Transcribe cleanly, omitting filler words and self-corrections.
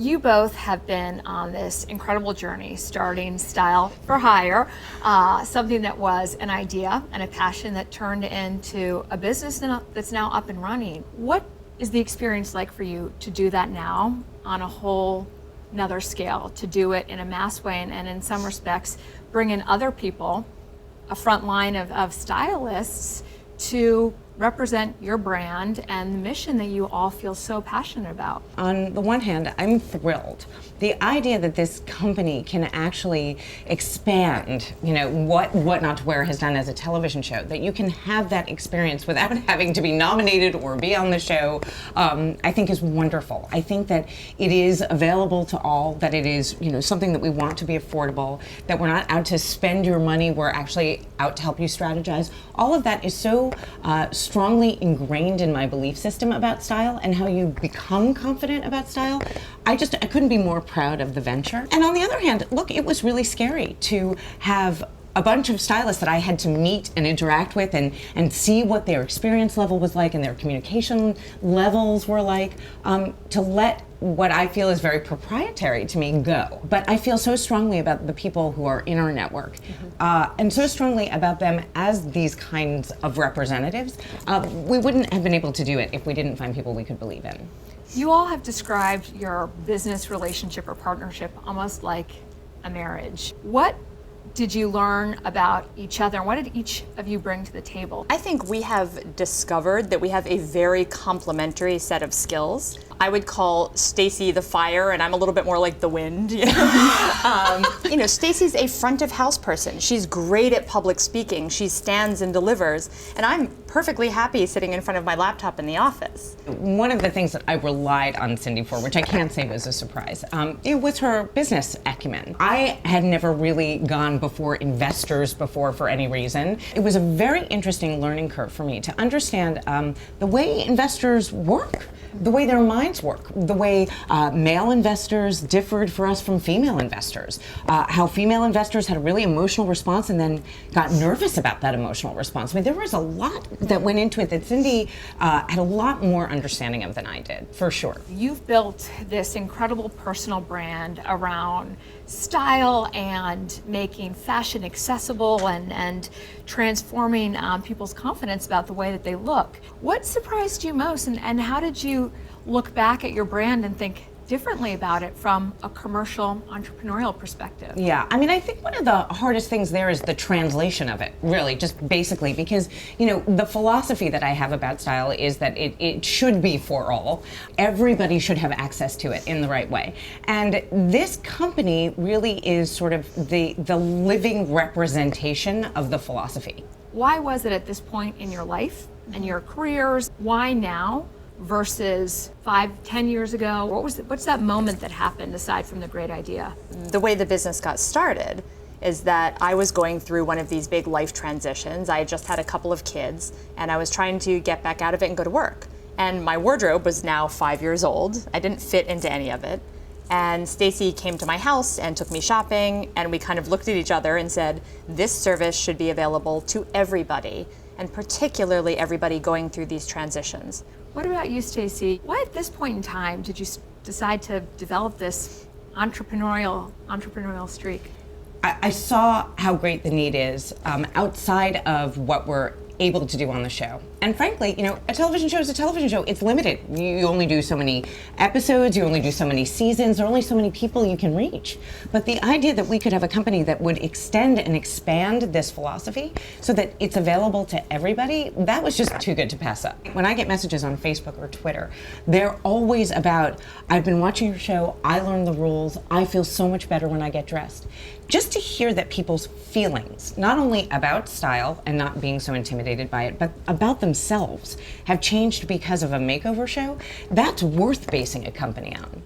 You both have been on this incredible journey, starting Style for Hire, something that was an idea and a passion that turned into a business that's now up and running. What is the experience like for you to do that now on a whole another scale, to do it in a mass way and in some respects bring in other people, a front line of stylists, to represent your brand and the mission that you all feel so passionate about? On the one hand, I'm thrilled. The idea that this company can actually expand, what Not to Wear has done as a television show, that you can have that experience without having to be nominated or be on the show, I think is wonderful. I think that it is available to all, that it is, something that we want to be affordable, that we're not out to spend your money, we're actually out to help you strategize. All of that is so strongly ingrained in my belief system about style and how you become confident about style. I couldn't be more proud of the venture. And on the other hand, look, it was really scary to have a bunch of stylists that I had to meet and interact with and see what their experience level was like and their communication levels were like, to let what I feel is very proprietary to me go. But I feel so strongly about the people who are in our network, and so strongly about them as these kinds of representatives. We wouldn't have been able to do it if we didn't find people we could believe in. You all have described your business relationship or partnership almost like a marriage. What did you learn about each other, and what did each of you bring to the table? I think we have discovered that we have a very complementary set of skills. I would call Stacy the fire, and I'm a little bit more like the wind. Stacy's a front of house person. She's great at public speaking. She stands and delivers, and I'm perfectly happy sitting in front of my laptop in the office. One of the things that I relied on Cindy for, which I can't say was a surprise, was her business acumen. I had never really gone before investors before for any reason. It was a very interesting learning curve for me to understand the way investors work, the way their minds work, the way male investors differed for us from female investors, how female investors had a really emotional response and then got nervous about that emotional response. I mean, there was a lot that went into it that Cindy had a lot more understanding of than I did, for sure. You've built this incredible personal brand around style and making fashion accessible and transforming people's confidence about the way that they look. What surprised you most, and how did you look back at your brand and think differently about it from a commercial entrepreneurial perspective? Yeah, I mean, I think one of the hardest things there is the translation of it, really, just basically, because, the philosophy that I have about style is that it should be for all. Everybody should have access to it in the right way. And this company really is sort of the living representation of the philosophy. Why was it at this point in your life and your careers, why now versus 5-10 years ago? What's that moment that happened aside from the great idea? The way the business got started is that I was going through one of these big life transitions. I had just had a couple of kids, and I was trying to get back out of it and go to work. And my wardrobe was now 5 years old. I didn't fit into any of it. And Stacy came to my house and took me shopping, and we kind of looked at each other and said, this service should be available to everybody, and particularly everybody going through these transitions. What about you, Stacy? Why at this point in time did you decide to develop this entrepreneurial streak? I saw how great the need is outside of what we're able to do on the show. And frankly, a television show is a television show. It's limited. You only do so many episodes, you only do so many seasons, there are only so many people you can reach. But the idea that we could have a company that would extend and expand this philosophy so that it's available to everybody, that was just too good to pass up. When I get messages on Facebook or Twitter, they're always about, I've been watching your show, I learned the rules, I feel so much better when I get dressed. Just to hear that people's feelings, not only about style and not being so intimidated by it, but about themselves have changed because of a makeover show, that's worth basing a company on.